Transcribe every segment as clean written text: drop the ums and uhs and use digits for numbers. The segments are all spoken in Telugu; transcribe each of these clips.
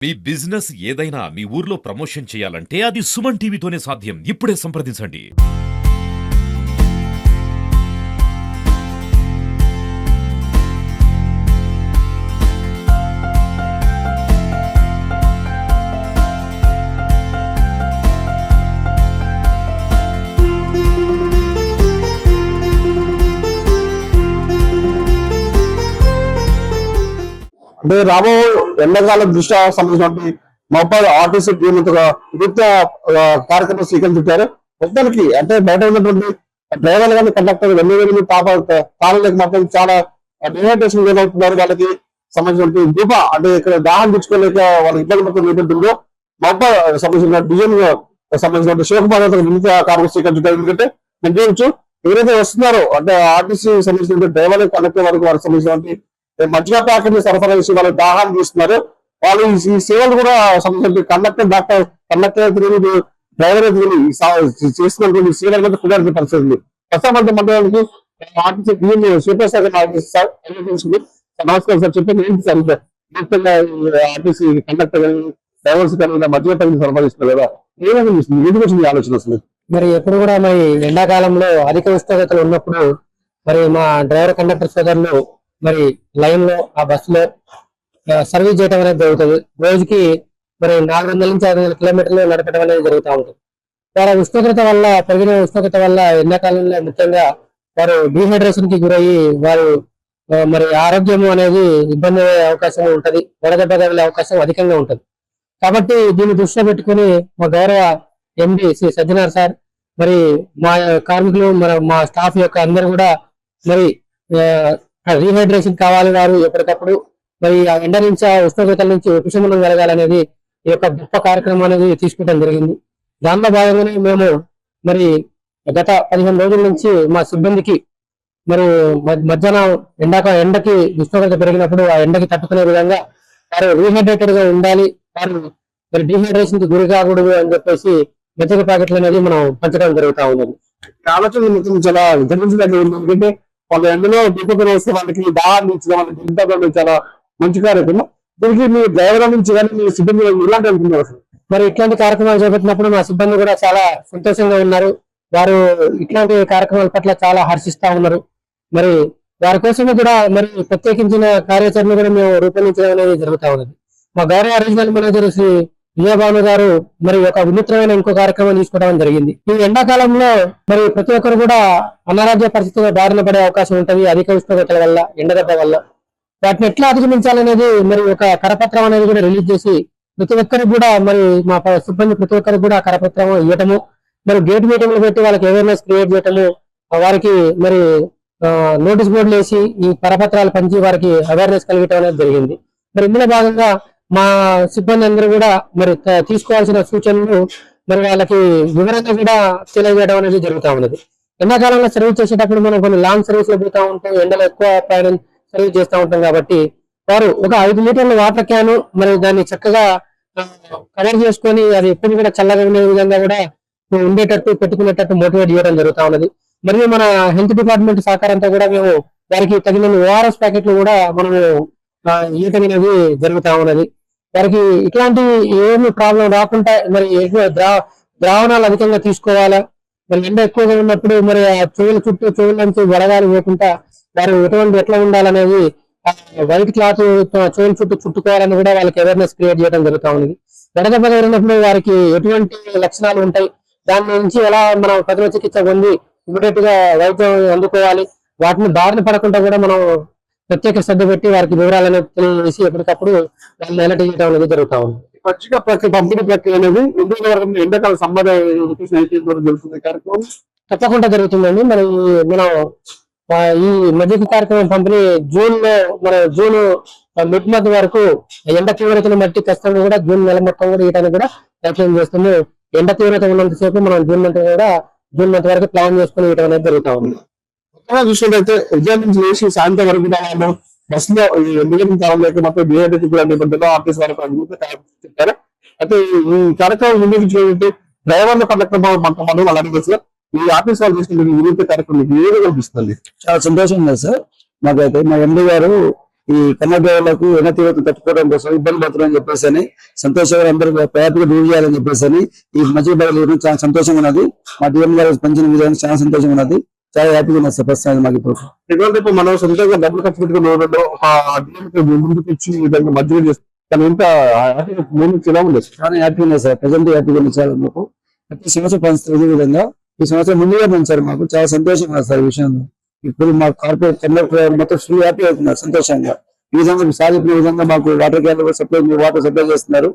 మీ బిజినెస్ ఏదైనా మీ ఊర్లో ప్రమోషన్ చేయాలంటే అది సుమన్ టీవీతోనే సాధ్యం. ఇప్పుడే సంప్రదించండి. అంటే రాబో ఎండాకాలం దృష్ట్యా సంబంధించినటువంటి మహబాద్ ఆర్టీసీ వివిధ కార్యక్రమాలు స్వీకరించారు. మొత్తానికి అంటే బయట ఉన్నటువంటి డ్రైవర్లు కానీ కండక్టర్ వెళ్ళి తాళలేక మాత్రం చాలా డిహైడ్రేషన్ అవుతున్నారు. వాళ్ళకి సంబంధించినటువంటి దీప అంటే ఇక్కడ దాహం తెచ్చుకోలేక వాళ్ళకి ఇబ్బంది పడుతున్న నేపథ్యంలో మహబాద్ సంబంధించిన డిఎం సంబంధించిన శివకుమార్ వివిధ కార్యక్రమం స్వీకరించారు. ఎందుకంటే నేను చూడొచ్చు ఎవరైతే వస్తున్నారో అంటే ఆర్టీసీ సంబంధించిన డ్రైవర్లు కండక్టర్ వరకు వారికి సంబంధించినటువంటి మజ్జిగ ప్యాకెట్లు సరఫరా చేసి వాళ్ళు దాహాన్ని తీస్తున్నారు. వాళ్ళు ఈ సేవలు కూడా సంబంధించి కండక్టర్ డ్రైవర్ చేస్తున్నటువంటి సేవల మీద కుదరని పరిస్థితి ఉంది. ప్రస్తుతం మండలానికి ఆర్టీసీ సూపర్ సార్ నమస్కారం సార్. చెప్పండి ఏంటి సార్ మొత్తంగా ఆర్టీసీ కండక్టర్ డ్రైవర్స్ మజ్జిగ ప్యాకెట్లు సరఫరా చేస్తున్నారు కదా, ఏమైనా చూస్తుంది ఎందుకు వచ్చింది ఆలోచన అసలు? మరి ఎప్పుడు కూడా మరి ఎండాకాలంలో అధిక ఉష్ణోగ్రతలు ఉన్నప్పుడు మరి మా డ్రైవర్ కండక్టర్ సోదరులు మరి లైన్ లో ఆ బస్సులో సర్వీస్ చేయడం అనేది జరుగుతుంది. రోజుకి మరి 400 నుంచి 500 కిలోమీటర్లు నడపడం అనేది జరుగుతూ ఉంటుంది. వారి ఉష్ణోగ్రత వల్ల పెరిగిన ఉష్ణోగ్రత వల్ల ఎండాకాలంలో ముఖ్యంగా వారు డీహైడ్రేషన్ కి గురయ్యి వారు మరి ఆరోగ్యం అనేది ఇబ్బంది అయ్యే అవకాశం ఉంటది, వడదెబ్బ తగిలే అవకాశం అధికంగా ఉంటుంది. కాబట్టి దీన్ని దృష్టిలో పెట్టుకుని మా గౌరవ ఎండి శ్రీ సజ్జనార్ సార్ మరి మా కార్మికులు మా స్టాఫ్ యొక్క అందరూ కూడా మరి రీహైడ్రేషన్ కావాలి, వారు ఎప్పటికప్పుడు మరి ఆ ఎండ నుంచి ఆ ఉష్ణోగ్రతల నుంచి ఉపశమనం కలగాలనేది ఈ యొక్క గొప్ప కార్యక్రమం అనేది తీసుకోవడం జరిగింది. దానిలో భాగంగానే మేము మరి గత 15 రోజుల నుంచి మా సిబ్బందికి మరి మధ్యాహ్నం ఎండకి ఉష్ణోగ్రత పెరిగినప్పుడు ఆ ఎండకి తట్టుకునే విధంగా వారు రీహైడ్రేటెడ్ గా ఉండాలి, వారు మరి డిహైడ్రేషన్ కి గురి కాకూడదు అని చెప్పేసి మజ్జిగ ప్యాకెట్లు అనేది మనం పంచడం జరుగుతూ ఉన్నది. ఆలోచన చాలా ఎందుకంటే వాళ్ళ ఎండలో దీపకం వస్తే వాళ్ళకి దాహాన్ని ఇచ్చిన వాళ్ళకి ఇంత చాలా మంచి కార్యక్రమం. దీనికి మీ డ్రైవర్ నుంచి కానీ మీ సిబ్బంది ఇలాంటి అనుకున్నారు అసలు? మరి ఇట్లాంటి కార్యక్రమాలు చేపట్టినప్పుడు మా సిబ్బంది కూడా చాలా సంతోషంగా ఉన్నారు. వారు ఇట్లాంటి కార్యక్రమాల పట్ల చాలా హర్షిస్తా ఉన్నారు. మరి వారి కోసమే కూడా మరి ప్రత్యేకించిన కార్యాచరణ కూడా మేము రూపొందించడం అనేది జరుగుతూ ఉన్నది. మా గౌరవ రీజనల్ మేనేజర్ శ్రీ విజయభాను గారు మరి ఒక వినూత్నమైన ఇంకో కార్యక్రమం తీసుకోవడం జరిగింది. ఈ ఎండాకాలంలో మరి ప్రతి ఒక్కరు కూడా అనారోగ్య పరిస్థితుల్లో బారిన పడే అవకాశం ఉంటుంది అధిక ఉష్ణోగ్రతల వల్ల, ఎండదెబ్బ వల్ల. వాటిని ఎట్లా అధిగమించాలనేది మరి ఒక కరపత్రం అనేది కూడా రిలీజ్ చేసి ప్రతి ఒక్కరికి కూడా మరి మా సిబ్బంది ప్రతి ఒక్కరికి కూడా కరపత్రం ఇవ్వటము, మరి గేట్ మీటింగ్లు పెట్టి వాళ్ళకి అవేర్నెస్ క్రియేట్ చేయటము, వారికి మరి నోటీస్ బోర్డులు వేసి ఈ కరపత్రాలు పంచి వారికి అవేర్నెస్ కలిగటం అనేది జరిగింది. మరి ఇందులో భాగంగా మా సిబ్బంది అందరూ కూడా మరి తీసుకోవాల్సిన సూచనలు మరి వాళ్ళకి వివరంగా కూడా తెలియజేయడం అనేది జరుగుతూ ఉన్నది. ఎండాకాలంలో సర్వీస్ చేసేటప్పుడు మనం కొన్ని లాంగ్ సర్వీస్ లో పోతా ఉంటాం, ఎండలో ఎక్కువ ప్రయాణం సర్వీస్ చేస్తూ ఉంటాం. కాబట్టి వారు ఒక 5 లీటర్ల వాటర్ క్యాన్ మరి దాన్ని చక్కగా కవర్ చేసుకొని అది ఎప్పుడు కూడా చల్లగా ఉండే విధంగా కూడా ఉండేటట్టు పెట్టుకునేటట్టు మోటివేట్ చేయడం జరుగుతూ ఉన్నది. మరియు మన హెల్త్ డిపార్ట్మెంట్ సహకారంతో కూడా మేము వారికి తగిన ఓఆర్ఎస్ ప్యాకెట్లు కూడా మనము ఇవ్వటం అనేది జరుగుతూ ఉన్నది. వారికి ఇట్లాంటి ఏమి ప్రాబ్లం రాకుండా మరి ద్రావణాలు అధికంగా తీసుకోవాలా, మరి ఎండ ఎక్కువగా ఉన్నప్పుడు మరి ఆ చెవుల నుంచి వడగాలి పోకుండా వారు ఎట్లా ఉండాలనేది వైట్ క్లాత్ చెవుల చుట్టూ చుట్టుకోవాలని కూడా వాళ్ళకి అవేర్నెస్ క్రియేట్ చేయడం జరుగుతూ ఉన్నది. వడదెబ్బ తగిలినప్పుడు వారికి ఎటువంటి లక్షణాలు ఉంటాయి, దాని నుంచి ఎలా మనం ప్రథమ చికిత్స పొంది ఇమీడియట్ గా వైద్యం అందుకోవాలి, వాటిని బారిన పడకుండా కూడా మనం ప్రత్యేక శ్రద్ధ పెట్టి వారికి వివరాలను తెలియజేసి ఎప్పటికప్పుడు వాళ్ళని అలర్ట్ చేయడం అనేది జరుగుతూ ఉంది. మజ్జిగ పంపిణీ ప్రక్రియ అనేది ఎండాకాల సమ్మర్ జరుగుతుంది కార్యక్రమం తప్పకుండా జరుగుతుందండి. మనం ఈ మజ్జిగ కార్యక్రమం పంపిణీ జూన్ మిడ్ మంత్ వరకు ఎండ తీవ్రతను బట్టి ఖచ్చితంగా కూడా జూన్ నెల మొత్తం కూడా ఇయటానికి కూడా ప్రయత్నం చేస్తుంది. ఎండ తీవ్రత ఉన్నంతసేపు మనం జూన్ మంత్ వరకు ప్లాన్ చేసుకుని ఇయటం అనేది జరుగుతూ ఉంది. చూసినట్టయితే ఉదయం నుంచి చేసి సాయంత్రం వరకు బస్సులో కాలంలో మొత్తం డిహైడ్రేషన్ ఆఫీస్ వరకు చెప్పారు. అయితే ఈ కార్యక్రమం వినియోగించినట్టు డ్రైవర్ల కండక్టర్ మనం అలాంటి బస్సులో ఈ ఆఫీస్ వాళ్ళు చేసుకుంటే కార్యక్రమం ఏ విధంగా కనిపిస్తుంది? చాలా సంతోషంగా సార్. మాకైతే మా ఎండి గారు ఈ కన్నడ డ్రైవర్లకు ఎన్న తీవ్రత తట్టుకోవడం కోసం ఇబ్బంది పడుతున్నారని చెప్పేసి అని సంతోష్ గారు అందరూ హ్యాపీగా డ్యూటీ చేయాలని చెప్పేసి అని ఈ మధ్య బయలు చాలా సంతోషంగా ఉన్నది. మా డిఎం గారు పెంచిన విధానం చాలా సంతోషంగా ఉన్నది. చాలా హ్యాపీగా ఉన్నది సార్ ప్రస్తుతానికి మాకు ఇప్పుడు. ఇటువంటి మనం సొంతంగా డబ్బులు ఖర్చు పెట్టుకున్న రోజుల్లో ముందుకు ఇచ్చి ఈ విధంగా మధ్యలో చేస్తాను ఇంత మూమెంట్స్ ఎలా ఉంది? చాలా హ్యాపీగా ఉన్నది సార్. ప్రజెంట్ హ్యాపీగా ఉంది చాలా మాకు. ప్రతి సంవత్సరం పంచుతుంది ఈ విధంగా ఈ సంవత్సరం ముందుగా పెంచారు. మాకు చాలా సంతోషంగా ఉంది సార్ ఈ విషయంలో. ఇప్పుడు మా కార్పొరేట్ కండక్టర్ మొత్తం ఫుల్ హ్యాపీ అవుతున్నారు సంతోషంగా. ఈ విధంగా సాధించిన విధంగా మాకు water can supply water supply చేస్తున్నారు.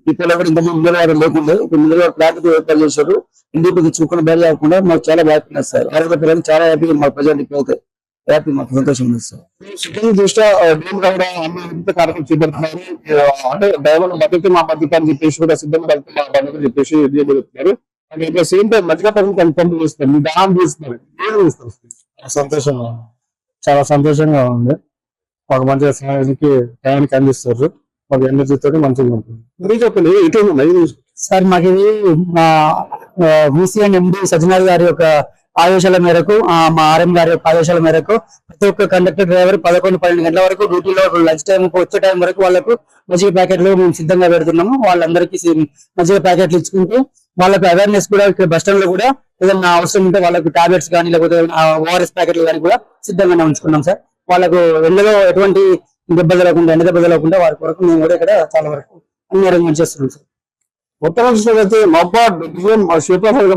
ఇప్పుడు కూడా ఇంత ముందు వాటర్ లేకుండా ఇప్పుడు ముందు ప్లాంట్ ఏర్పాటు చేశారు. ఇంటికి చూసుకుని బయట కాకుండా మాకు చాలా హ్యాపీనెస్ సార్. ఆరోగ్యపరంగా చాలా హ్యాపీగా మాకు ప్రజెంట్ ఇప్పుడు హ్యాపీ మాకు సంతోషం ఉంది సార్. సిబ్బంది దృష్ట్యా డ్రీమ్ కూడా అన్ని కార్యక్రమం చేపడుతున్నారు. అంటే డ్రైవర్ బతికి మా బతుకు అని చెప్పేసి కూడా సిబ్బంది బతుకు మా బతుకు చెప్పేసి చెప్తున్నారు. అంటే సేమ్ టైం మధ్య కన్ఫర్మ్ చేస్తారు. మీ దానం చేస్తున్నారు. ఏం చేస్తారు? సంతోషంగా చాలా సంతోషంగా ఉంది. మాకు మంచిగా సమయానికి టయానికి అందిస్తారు. మాకు ఎనర్జీతో మంచిగా ఉంటుంది. మీరు చెప్పండి ఇటు సార్ మాకు ఇది మా వీసీ అండ్ ఎండి సజ్జనార్ గారి యొక్క ఆదేశాల మేరకు మా ఆర్ఎం గారి యొక్క ఆదేశాల మేరకు ప్రతి ఒక్క కండక్టర్ డ్రైవర్ 11-12 గంటల వరకు డ్యూటీలో లంచ్ టైం వచ్చే టైం వరకు వాళ్ళకు మజ్జిగ ప్యాకెట్లు మేము సిద్ధంగా పెడుతున్నాము. వాళ్ళందరికీ మజ్జిగ ప్యాకెట్లు ఇచ్చుకుంటూ వాళ్ళకి అవేర్నెస్ కూడా ఇక్కడ బస్ స్టాండ్ లో కూడా ఏదైనా అవసరం ఉంటే వాళ్ళకి టాబ్లెట్స్ కానీ లేకపోతే ఓఆర్ఎస్ ప్యాకెట్లు కానీ కూడా సిద్ధంగానే ఉంచుకున్నాం సార్. వాళ్ళకు ఎండలో ఎటువంటి దెబ్బ తగలకుండా ఎండ దెబ్బ తగలకుండా వారి కొరకు మేము కూడా ఇక్కడ చాలా వరకు అన్ని అరేంజ్మెంట్ చేస్తున్నాం సార్. మొత్తం చూసినట్లయితే మబ్బాడ్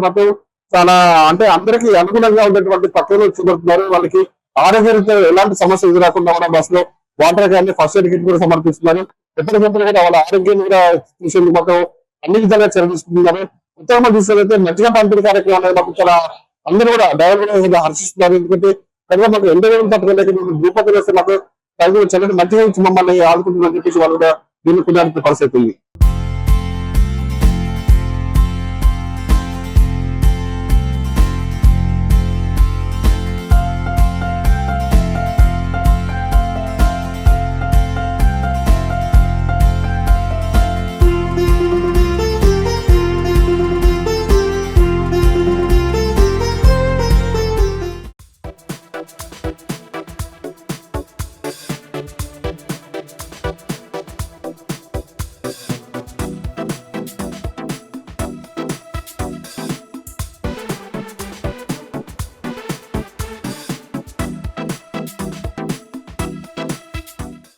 మాత్రం చాలా అంటే అందరికీ అనుగుణంగా ఉన్నటువంటి పక్కన చూపెడుతున్నారు. వాళ్ళకి ఆరోగ్యంతో ఎలాంటి సమస్య ఎదురాకుండా కూడా బస్ లో వాటర్ కానీ ఫస్ట్ ఎయిడ్ కిట్ కూడా సమర్పిస్తున్నారు. ఎప్పటికప్పుడు కూడా వాళ్ళ ఆరోగ్యం కూడా చూసేందుకు మాత్రం అన్ని విధాలుగా చర్య తీసుకుంటున్నారు. ఉత్తరంగా చూసినట్లయితే మధ్యగా పంపిణీ కార్యక్రమాలు మాకు చాలా అందరూ కూడా డ్రైవర్ కూడా హర్షిస్తున్నారు. ఎందుకంటే కనుక మాకు ఎండ తట్టుకోలేక ద్రూపతి వేస్తే మాకు చల్లటి మధ్యగా మమ్మల్ని ఆదుకుంటుందని చెప్పేసి వాళ్ళు కూడా దీన్ని పరిస్థితి ఉంది.